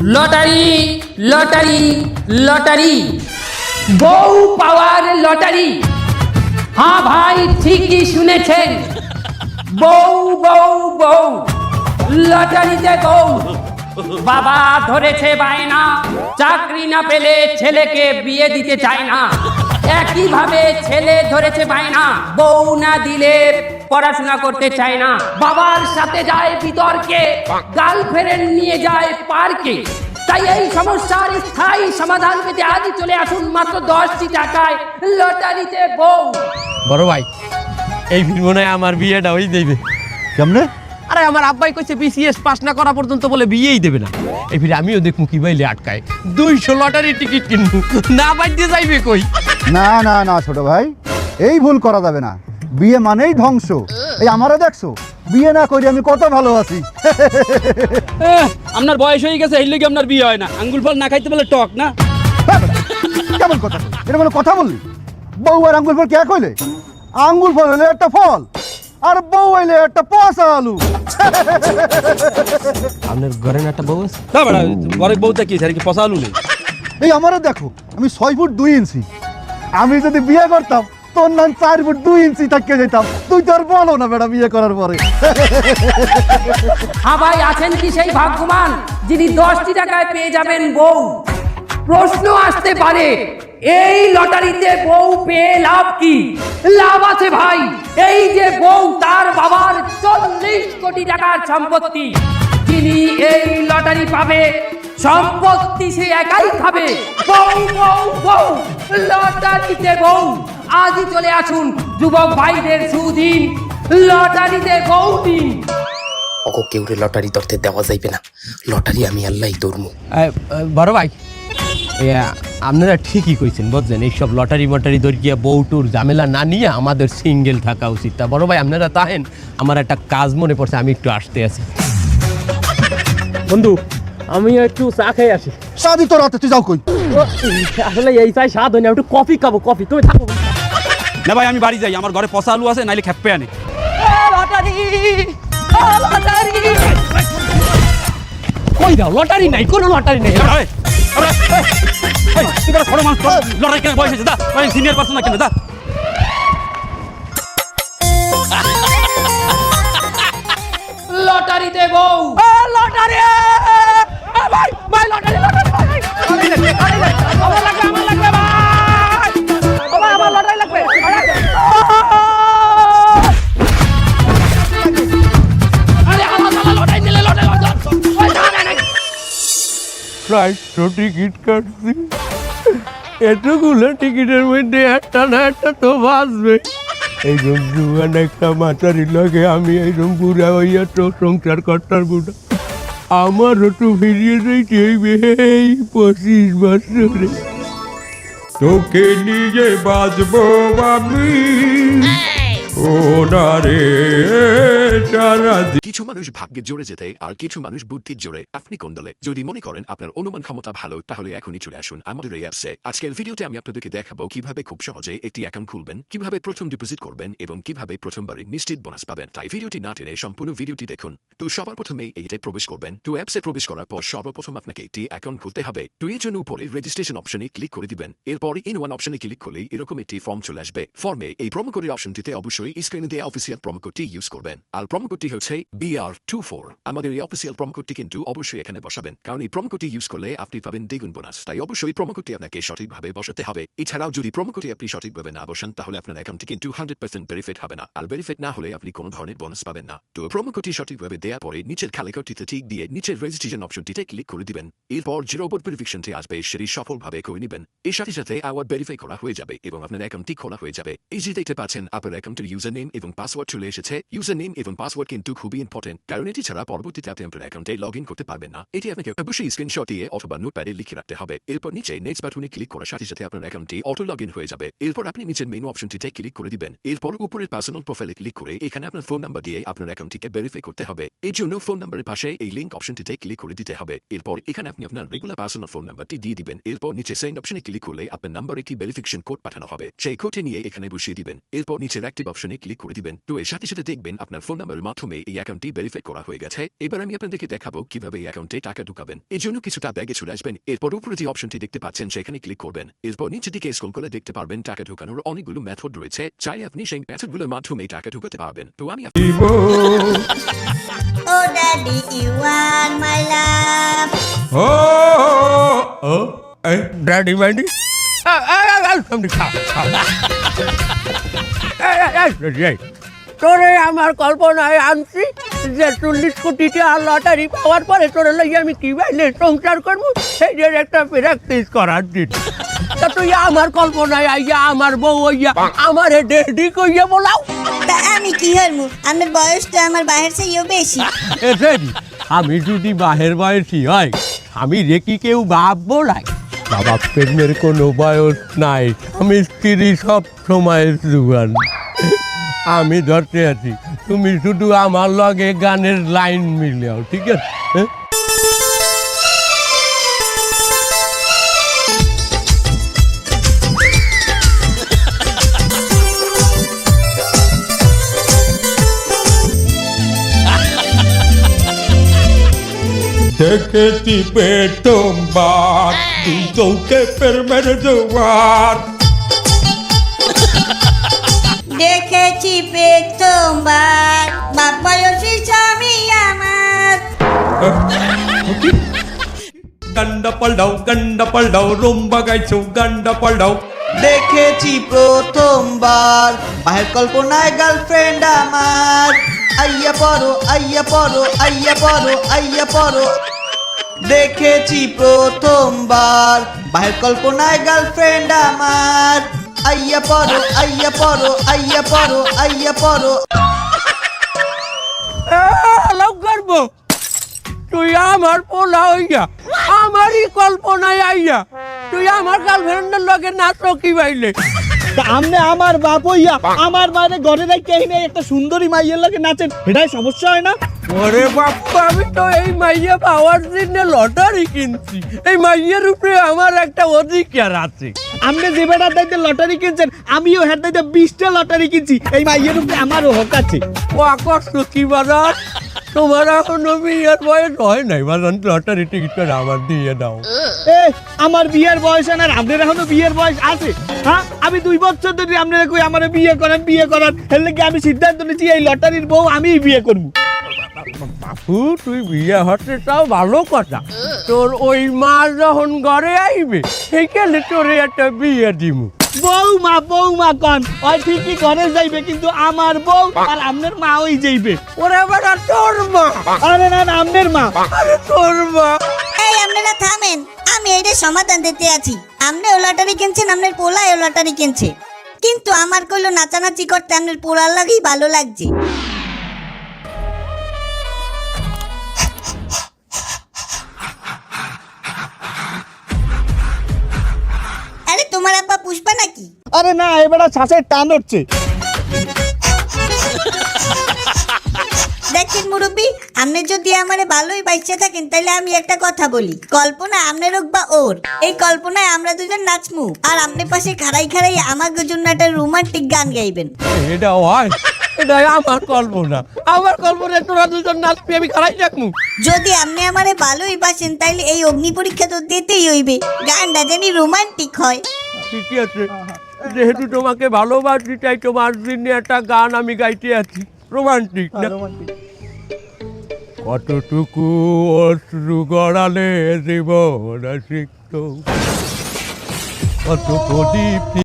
Lottery lottery lottery, বউ পাওয়ার lottery. হ্যাঁ ভাই, ঠিকই শুনেছেন, বউ বউ বউ, লটারিতে বউ। বাবা ধরেছে বায়না, চাকরি না পেলে ছেলেকে বিয়ে দিতে চায় না। একইভাবে ছেলে ধরেছে বায়না, বউ না দিলে পড়াশোনা করতে চায় না। বাবার সাথে যায় বিতর্কে, গার্লফ্রেন্ড নিয়ে যায় পার্কে। তাই এই সমস্যার স্থায়ী সমাধান পেতে আজই চলে আসুন মাত্র 10টি টাকায় লটারিতে বউ। বড় ভাই, এই মনে হয় আমার বিয়েটা ওই দেবে। কেমনে? আরে আমার আব্বাই কইছে বিসিএস পাস না করা পর্যন্ত বলে বিয়েই দেবে না। এই ফিরে আমিও দেখমু কি বাইলে আটকায়, 200 লটারি টিকিট কিনবো, না বাইতে যাইবে কই? না না না ছোট ভাই, এই ভুল করা যাবে না। বিয়ে মানেই ধ্বংস। এই আমারও দেখছো, বিয়ে না করি আমি কত ভালো আছি। আপনার বয়স হয়ে গেছে, এই লোক আপনার বিয়ে হয় না। আঙ্গুল ফল না খাইতে বলে টক না। কেমন কথা? এটা কোনো কথা বললি? বউ আর আঙ্গুল ফল কে কইলে? আঙ্গুল ফল হলে একটা ফল, আর বউ হইলে একটা পচা আলু। আপনার ঘরে না একটা বউ আছে? না বেড়া, ঘরে বউটা কি কি পচা আলু নেই? এই আমারও দেখো, আমি 6 ফুট 2 ইঞ্চি। আমি যদি বিয়ে করতাম তোর নাম 4 ফুট 2 ইঞ্চি থাকতে যেতাম। তুই তো আর বলো না বেটা বিয়ে করার পরে। হ্যাঁ ভাই, আছেন কি সেই ভাগ্যবান যিনি 10টি টাকায় পেয়ে যাবেন বউ? প্রশ্ন আসতে পারে, এই লটারিতে বউ পেয়ে লাভ কি? লাভ আছে ভাই, এই যে বউ, তার বাবার 40 কোটি টাকার সম্পত্তি। যিনি এই লটারি পাবে, সম্পত্তি সে একাই খাবে। বউ বউ বউ, লটারিতে বউ। আজই চলে আসুন যুবক ভাইদের সুদিন, লটারিতে বউ দিন। ওকে কেউরে লটারি ধরতে দেওয়া যাইবে না। লটারি আমি আল্লাহই ধরমু। বড় ভাই, আপনারা ঠিকই কইছেন, বুঝছেন? এইসব লটারি মটারি দরকিয়া বউটুর ঝামেলা না নিয়ে আমাদের সিঙ্গেল থাকা উচিত। তা বড় ভাই, আপনারা তাহেন, আমার একটা কাজ মনে পড়ছে, আমি একটু আসতে আছি। বন্ধু, আমি একটু চা খেয়ে আসি। সাদি তোর হাতে, তুই যাও কই? আসলে এই চাই স্বাদ হয় না, একটু কফি খাবো। কফি তুমি থাকো না ভাই, আমি বাড়ি যাই। আমার ঘরে পচা আলু আছে, নাইলে খেপে আনে। কই দাও, লটারি নাই, কোনো লটারি নেই। লড়াই কেন বয়স হয়েছে? দা সিনিয়র পার্সন না কেন? দা লটারিতে বউ। লটারি ভাই, ভাই লটারি, লটারি আমার লাগবে, আমার লাগবে ভাই, আমার লটারি লাগবে। আরে আমার লটারি দিলে লটারি টিকিট কাটছি, এতগুলো টিকিটের মধ্যে একটা না একটা তো বাঁচবে। এইরকম জুয়ান একটা মাতারি লাগে আমি এইরকম বুড়া হইয়া তো সংসার করতার বুড়া। আমারও তো ফিরিয়ে যাইতে হইবে এই 25 বছরে। তোকে নিয়ে বাঁচবো আমি, ও না রে সারা। কিছু মানুষ ভাগ্যের জোরে যেতে আর কিছু মানুষ বুদ্ধির জোরে। আপনি কোন দলে? যদি মনে করেন আপনার অনুমান ক্ষমতা ভালো, তাহলে এখনই চলে আসুন আমাদের এই অ্যাপসে। আজকের ভিডিওতে আমি আপনাদেরকে দেখাবো কিভাবে খুব সহজে একটি অ্যাকাউন্ট খুলবেন, কিভাবে প্রথম ডিপোজিট করবেন এবং কিভাবে প্রথমবারে নিশ্চিত বোনাস পাবেন। তাই ভিডিওটি না টেনে সম্পূর্ণ ভিডিওটি দেখুন। তো সবার প্রথমে এইটাই প্রবেশ করবেন। তো অ্যাপসে প্রবেশ করার পর সর্বপ্রথম আপনাকে একটি অ্যাকাউন্ট খুলতে হবে। তো এর জন্য উপরে রেজিস্ট্রেশন অপশনে ক্লিক করে দিবেন। এরপর ইন-ওয়ান অপশনে ক্লিক করলেই এরকম একটি ফর্ম চলে আসবে। ফর্মে এই প্রোমো কোডের অপশনটিতে অবশ্যই স্ক্রিনে দেওয়া অফিসিয়াল প্রোমো কোডটি ইউজ করবেন। আর প্রোমো কোডটি হচ্ছে BR24। আমাদের এই অফিসিয়াল প্রোমো কোডটি কিন্তু অবশ্যই এখানে বসাবেন, কারণ এই প্রোমো কোডটি ইউজ করলে আপনি পাবেন দ্বিগুণ বোনাস। তাই অবশ্যই প্রোমো কোডটি আপনাকে সঠিকভাবে বসাতে হবে। এছাড়াও যদি প্রোমো কোডটি আপনি সঠিকভাবে না বসান, তাহলে আপনার অ্যাকাউন্টটি কিন্তু 100% ভেরিফাইড হবে না। আর ভেরিফাইড না হলে আপনি কোনো ধরনের বোনাস পাবেন না। তো প্রোমো কোডটি সঠিকভাবে দেওয়ার পরে নিচের খালি ঘরটিতে ঠিক দিয়ে নিচের রেজিস্ট্রেশন অপশনটিতে ক্লিক করে দিবেন। এরপর যে রোবট ভেরিফিকেশনটি আসবে সেটি সফলভাবে করে নেবেন। এর সাথে সাথে আবার ভেরিফাই করা হয়ে যাবে এবং আপনার অ্যাকাউন্টটি খোলা হয়ে যাবে। এই যে দেখতে পাচ্ছেন আপনার অ্যাকাউন্টের ইউজার নেম এবং পাসওয়ার্ড চলে এসেছে। ইউজার নেম এবং পাসওয়ার্ড কিন্তু খুবই ইম্পর্টেন্ট, কারণ এটি ছাড়া পরবর্তীতে আপনি আপনার অ্যাকাউন্টে লগ ইন করতে পারবেন না। এটি আপনাকে অবশ্যই স্ক্রিনশট দিয়ে অথবা নোটপ্যাডে লিখে রাখতে হবে। এরপর নিচে নেক্সট বাটনে ক্লিক করার সাথে সাথে আপনার অ্যাকাউন্টটি অটো লগ ইন হয়ে যাবে। এরপর আপনি নিচের মেনু অপশনটিতে ক্লিক করে দিবেন। এরপর উপরের পার্সোনাল প্রোফাইলে ক্লিক করে এখানে আপনার ফোন নাম্বার দিয়ে আপনার অ্যাকাউন্টটিকে ভেরিফাই করতে হবে। এই জন্য ফোন নাম্বারের পাশে এই লিঙ্ক অপশনটিতে ক্লিক করে দিতে হবে। এরপর এখানে আপনি আপনার রেগুলার পার্সোনাল ফোন নাম্বারটি দিয়ে দিবেন। এরপর নিচে সেন্ড অপশনে ক্লিক করলে আপনার নাম্বারে একটি ভেরিফিকেশন কোড পাঠানো হবে। সেই কোডটি নিয়ে এখানে বসিয়ে দিবেন। এরপর নিচের অ্যাক্টিভ অপশনে ক্লিক করে দিবেন। তো এর সাথে সাথে দেখবেন আপনার ফোন নাম্বারের মাধ্যমে এই অ্যাকাউন্টটি অ্যাকাউন্টটি ভেরিফাই করা হয়ে গেছে। এবার আমি আপনাদেরকে দেখাবো কিভাবে এই অ্যাকাউন্টে টাকা ঢুকাবেন। এর জন্য কিছুটা ব্যাগে চলে আসবেন। এরপর উপরে যে অপশনটি দেখতে পাচ্ছেন সেখানে ক্লিক করবেন। এরপর নিচের দিকে স্ক্রল করে দেখতে পারবেন টাকা ঢুকানোর অনেকগুলো মেথড রয়েছে। চাই আপনি সেই মেথডগুলোর মাধ্যমে টাকা ঢুকাতে পারবেন। তো আমি Oh, Daddy, you are my love. Daddy মাইডি তোরে আমার কল্পনায় আনছি যে 40 কোটি টাকা লটারি পাওয়ার পরে তোরে লইয়া আমি কি বাইলে সংসার করবো সেই যে একটা প্র্যাকটিস করার দিন তা তুই আমার কল্পনায় আইয়া আমার বউ হইয়া আমার ডেডি কইয়া বলাও তা আমি কি হরমু? আমার বয়সটা আমার বাহির চেয়েও বেশি। আমি যদি বাহের বয়সী হয় আমি রেখি কেউ বাপ বলাই বাবা প্রেমের কোনো বয়স নাই আমি স্ত্রী সব সময় জুয়ান আমি ধরতে আছি তুমি শুধু আমার লগে গানের লাইন মিলাও ঠিক আছে হ্যাঁ? দেখেছি প্রথমবার তুই চৌকে প্রেমের জোয়ার দেখেছি প্রথমবার বাপ বয়সী স্বামী আমার। গন্ডা পাল্টাও রুম্বা গাইছো গন্ডা পাল্টাও দেখেছি প্রথমবার বাহের কল্পনায় গার্লফ্রেন্ড আমার আইয়া পড়ো আইয়া পড়ো আইয়া পড়ো আইয়া পড়ো দেখেছি প্রথমবার বাহের কল্পনায় গার্লফ্রেন্ড আমার আইয়া পড়ো আইয়া পড়ো আইয়া পড়ো আইয়া পড়ো লাভ করবো তুই আমার পোলা হইয়া আমারই কল্পনায় আইয়া তুই আমার গার্লফ্রেন্ডের লগে নাচ কি বাইলে আপনি আমার বাপ হইয়া আমার বাইরে ঘরে রাখি নেই একটা সুন্দরী মাইয়ের লাগে নাচেন এটাই সমস্যা হয় না? ওরে বাপ্পা আমি তো এই মাইয়া পাওয়ার জন্য লটারি কিনছি এই মাইয়ের উপরে আমার একটা অধিকার আছে আপনি যে বেটার দাইতে লটারি কিনছেন আমিও হের দাইতে 20টা লটারি কিনছি এই মাইয়ের উপরে আমারও হক আছে। ও আকর্ষ কি বাজার তোমার এখনো বিয়ের বয়স হয় নাই বাজান লটারি টিকিটটা আমার দিয়ে দাও আমার বিয়ের বয়স না আপনার এখনো বিয়ের বয়স আছে হ্যাঁ আমি 2 বছর ধরে আপনারা কই আমার বিয়ে করান এর লাগি আমি সিদ্ধান্ত নিয়েছি এই লটারির বউ আমিই বিয়ে করব। বাপু তুই বিয়ে হতে চাও ভালো কথা তোর ওই মা যখন ঘরে আইবে সেইখানে তোরে একটা বিয়ে দিমু বৌমা কন ওই ঠিকই ঘরে যাইবে কিন্তু আমার বউ আর আপনার মা ওই যাইবে। ওরে বেটা তোর মা আরে না আপনার মা আরে তোর মা এই আপনারা থামেন, আমি এইটা সমাধান দিতে আছি। আপনিও লটারি কিনছেন, আপনার পোলাও লটারি কিনছে, কিন্তু আমার কইলো নাচানাচি করতে আপনার পোলার লাগেই ভালো লাগছে। আরে তোমার আব্বা পুষ্পা নাকি? আরে না এবারে শ্বাসের টান হচ্ছে। দেখেন মুরব্বী, আপনি যদি আমারে ভালোই বাইসে থাকেন তাহলে আমি একটা কথা বলি। কল্পনা আপনার হোক বা ওর, এই কল্পনায় আমরা দুজন নাচমু আর আপনি পাশে খাড়াই আমার জন্য একটা রোমান্টিক গান গাইবেন। এটা হয় এটাই আমার কল্পনা তোরা দুজন নাচবি আমি খারাই রাখমু। যদি আপনি আমারে ভালোই বাসেন তাইলে এই অগ্নি পরীক্ষা তো দিতেই হইবে, গানটা জানি রোমান্টিক হয়। ঠিকই আছে, যেহেতু তোমাকে ভালোবাসি তাই তোমার জন্য একটা গান আমি গাইতে আছি রোমান্টিক না। কতটুকু অশ্রু গড়ালে জীবন সিক্ত কত প্রদীপ